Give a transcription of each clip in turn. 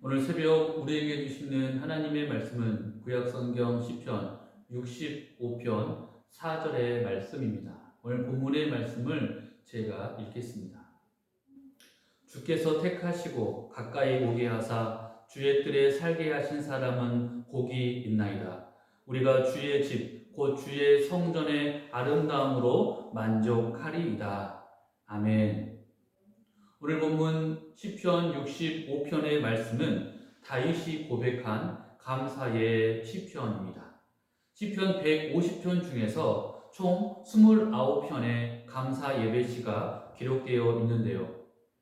오늘 새벽 우리에게 주시는 하나님의 말씀은 구약성경 시편 65편 4절의 말씀입니다. 오늘 본문의 말씀을 제가 읽겠습니다. 주께서 택하시고 가까이 오게 하사 주의 뜰에 살게 하신 사람은 복이 있나이다. 우리가 주의 집, 곧 주의 성전의 아름다움으로 만족하리이다. 아멘. 오늘 본문 시편 65편의 말씀은 다윗이 고백한 감사의 시편입니다. 시편 150편 중에서 총 29편의 감사 예배시가 기록되어 있는데요.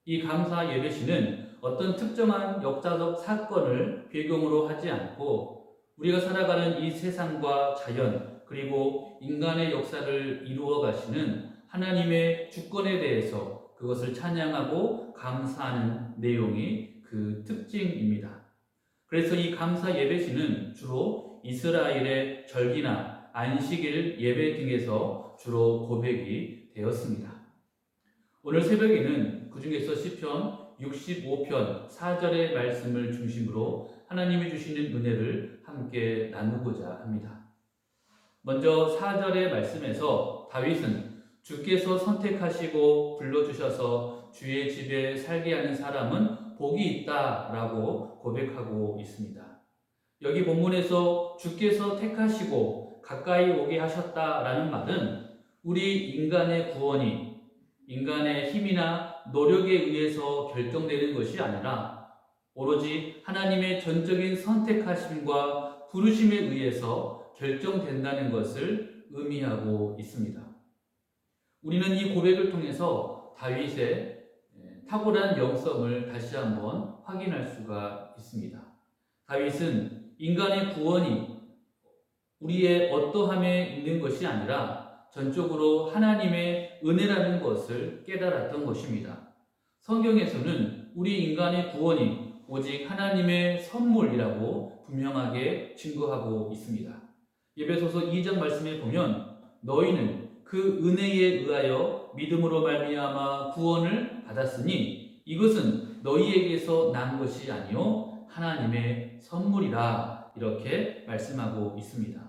이 감사 예배시는 어떤 특정한 역사적 사건을 배경으로 하지 않고 우리가 살아가는 이 세상과 자연 그리고 인간의 역사를 이루어 가시는 하나님의 주권에 대해서 그것을 찬양하고 감사하는 내용이 그 특징입니다. 그래서 이 감사 예배시는 주로 이스라엘의 절기나 안식일 예배 등에서 주로 고백이 되었습니다. 오늘 새벽에는 그 중에서 시편 65편 4절의 말씀을 중심으로 하나님이 주시는 은혜를 함께 나누고자 합니다. 먼저 4절의 말씀에서 다윗은 주께서 선택하시고 불러주셔서 주의 집에 살게 하는 사람은 복이 있다라고 고백하고 있습니다. 여기 본문에서 주께서 택하시고 가까이 오게 하셨다라는 말은 우리 인간의 구원이 인간의 힘이나 노력에 의해서 결정되는 것이 아니라 오로지 하나님의 전적인 선택하심과 부르심에 의해서 결정된다는 것을 의미하고 있습니다. 우리는 이 고백을 통해서 다윗의 탁월한 영성을 다시 한번 확인할 수가 있습니다. 다윗은 인간의 구원이 우리의 어떠함에 있는 것이 아니라 전적으로 하나님의 은혜라는 것을 깨달았던 것입니다. 성경에서는 우리 인간의 구원이 오직 하나님의 선물이라고 분명하게 증거하고 있습니다. 에베소서 2장 말씀에 보면 너희는 그 은혜에 의하여 믿음으로 말미암아 구원을 받았으니 이것은 너희에게서 난 것이 아니요 하나님의 선물이라 이렇게 말씀하고 있습니다.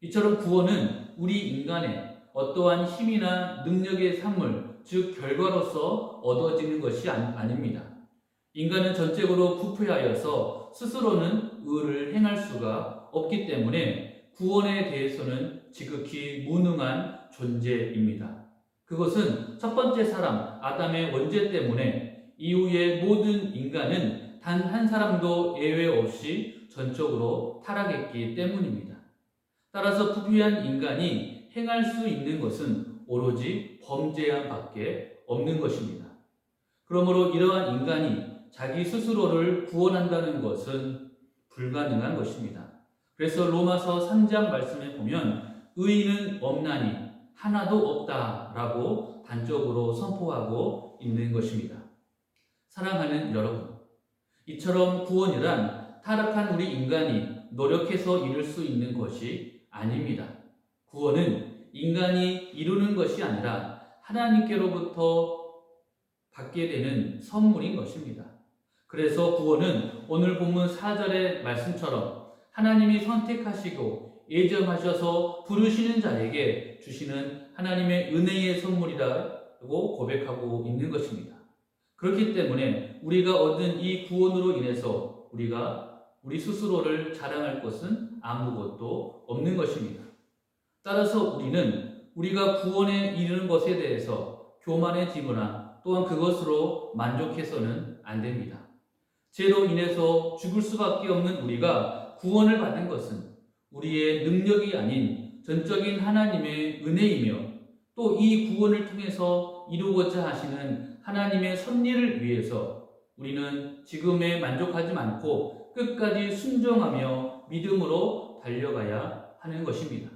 이처럼 구원은 우리 인간의 어떠한 힘이나 능력의 산물, 즉 결과로서 얻어지는 것이 아닙니다. 인간은 전적으로 부패하여서 스스로는 의를 행할 수가 없기 때문에 구원에 대해서는 지극히 무능한 존재입니다. 그것은 첫 번째 사람 아담의 원죄 때문에 이후의 모든 인간은 단 한 사람도 예외 없이 전적으로 타락했기 때문입니다. 따라서 부패한 인간이 행할 수 있는 것은 오로지 범죄함 밖에 없는 것입니다. 그러므로 이러한 인간이 자기 스스로를 구원한다는 것은 불가능한 것입니다. 그래서 로마서 3장 말씀에 보면 의인은 없나니 하나도 없다라고 단적으로 선포하고 있는 것입니다. 사랑하는 여러분, 이처럼 구원이란 타락한 우리 인간이 노력해서 이룰 수 있는 것이 아닙니다. 구원은 인간이 이루는 것이 아니라 하나님께로부터 받게 되는 선물인 것입니다. 그래서 구원은 오늘 본문 4절의 말씀처럼 하나님이 선택하시고 예정하셔서 부르시는 자에게 주시는 하나님의 은혜의 선물이라고 고백하고 있는 것입니다. 그렇기 때문에 우리가 얻은 이 구원으로 인해서 우리 스스로를 자랑할 것은 아무것도 없는 것입니다. 따라서 우리는 우리가 구원에 이르는 것에 대해서 교만해지거나 또한 그것으로 만족해서는 안 됩니다. 죄로 인해서 죽을 수밖에 없는 우리가 구원을 받은 것은 우리의 능력이 아닌 전적인 하나님의 은혜이며 또 이 구원을 통해서 이루고자 하시는 하나님의 섭리를 위해서 우리는 지금에 만족하지 않고 끝까지 순종하며 믿음으로 달려가야 하는 것입니다.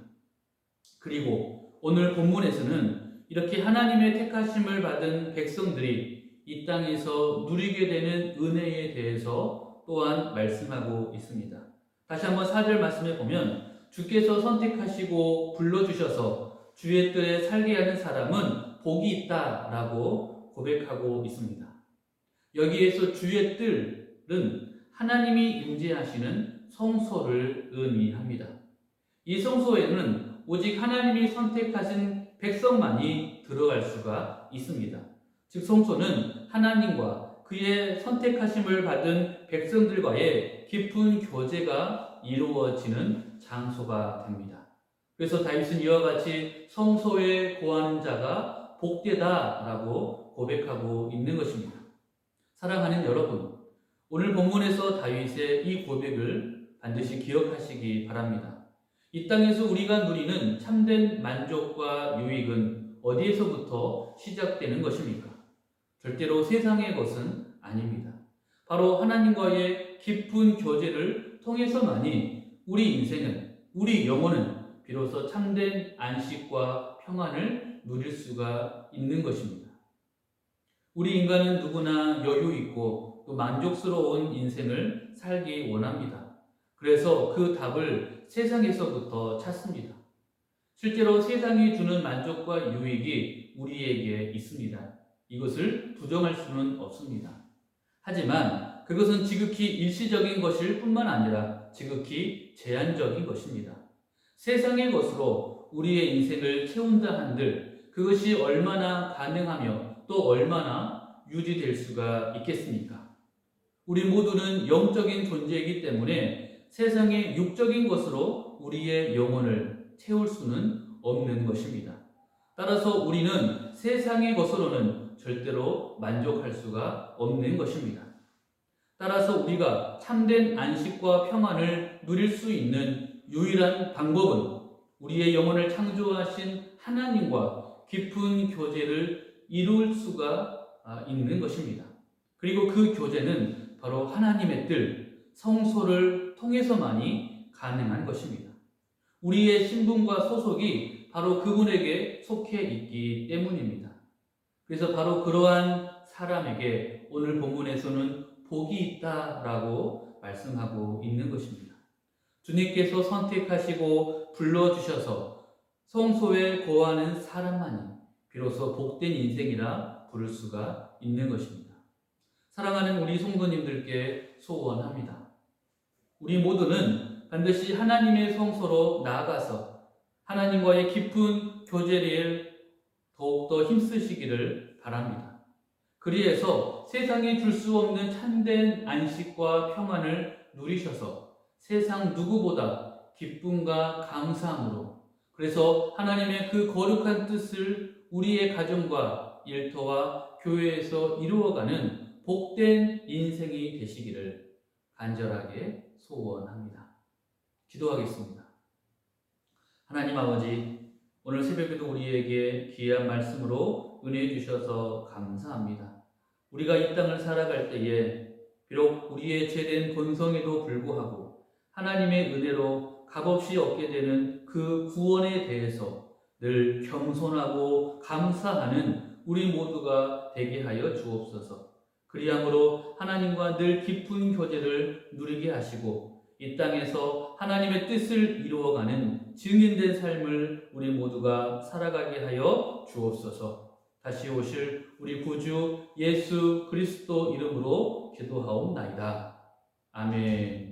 그리고 오늘 본문에서는 이렇게 하나님의 택하심을 받은 백성들이 이 땅에서 누리게 되는 은혜에 대해서 또한 말씀하고 있습니다. 다시 한번 4절 말씀에 보면 주께서 선택하시고 불러주셔서 주의 뜰에 살게 하는 사람은 복이 있다라고 고백하고 있습니다. 여기에서 주의 뜰을 하나님이 임재하시는 성소를 의미합니다. 이 성소에는 오직 하나님이 선택하신 백성만이 들어갈 수가 있습니다. 즉 성소는 하나님과 그의 선택하심을 받은 백성들과의 깊은 교제가 이루어지는 장소가 됩니다. 그래서 다윗은 이와 같이 성소에 거하는 자가 복되다라고 고백하고 있는 것입니다. 사랑하는 여러분, 오늘 본문에서 다윗의 이 고백을 반드시 기억하시기 바랍니다. 이 땅에서 우리가 누리는 참된 만족과 유익은 어디에서부터 시작되는 것입니까? 절대로 세상의 것은 아닙니다. 바로 하나님과의 깊은 교제를 통해서만이 우리 인생은, 우리 영혼은 비로소 참된 안식과 평안을 누릴 수가 있는 것입니다. 우리 인간은 누구나 여유 있고 또 만족스러운 인생을 살기 원합니다. 그래서 그 답을 세상에서부터 찾습니다. 실제로 세상이 주는 만족과 유익이 우리에게 있습니다. 이것을 부정할 수는 없습니다. 하지만 그것은 지극히 일시적인 것일 뿐만 아니라 지극히 제한적인 것입니다. 세상의 것으로 우리의 인생을 채운다 한들 그것이 얼마나 가능하며 또 얼마나 유지될 수가 있겠습니까? 우리 모두는 영적인 존재이기 때문에 세상의 육적인 것으로 우리의 영혼을 채울 수는 없는 것입니다. 따라서 우리는 세상의 것으로는 절대로 만족할 수가 없는 것입니다. 따라서 우리가 참된 안식과 평안을 누릴 수 있는 유일한 방법은 우리의 영혼을 창조하신 하나님과 깊은 교제를 이룰 수가 있는 것입니다. 그리고 그 교제는 바로 하나님의 뜻, 성소를 통해서만이 가능한 것입니다. 우리의 신분과 소속이 바로 그분에게 속해 있기 때문입니다. 그래서 바로 그러한 사람에게 오늘 본문에서는 복이 있다라고 말씀하고 있는 것입니다. 주님께서 선택하시고 불러주셔서 성소에 거하는 사람만이 비로소 복된 인생이라 부를 수가 있는 것입니다. 사랑하는 우리 성도님들께 소원합니다. 우리 모두는 반드시 하나님의 성소로 나아가서 하나님과의 깊은 교제를 더욱더 힘쓰시기를 바랍니다. 그리해서 세상이 줄 수 없는 참된 안식과 평안을 누리셔서 세상 누구보다 기쁨과 감사함으로 그래서 하나님의 그 거룩한 뜻을 우리의 가정과 일터와 교회에서 이루어가는 복된 인생이 되시기를 간절하게 소원합니다. 기도하겠습니다. 하나님 아버지, 오늘 새벽에도 우리에게 귀한 말씀으로 은혜 주셔서 감사합니다. 우리가 이 땅을 살아갈 때에 비록 우리의 죄된 본성에도 불구하고 하나님의 은혜로 값없이 얻게 되는 그 구원에 대해서 늘 겸손하고 감사하는 우리 모두가 되게 하여 주옵소서. 그리함으로 하나님과 늘 깊은 교제를 누리게 하시고 이 땅에서 하나님의 뜻을 이루어가는 증인된 삶을 우리 모두가 살아가게 하여 주옵소서. 다시 오실 우리 구주 예수 그리스도 이름으로 기도하옵나이다. 아멘.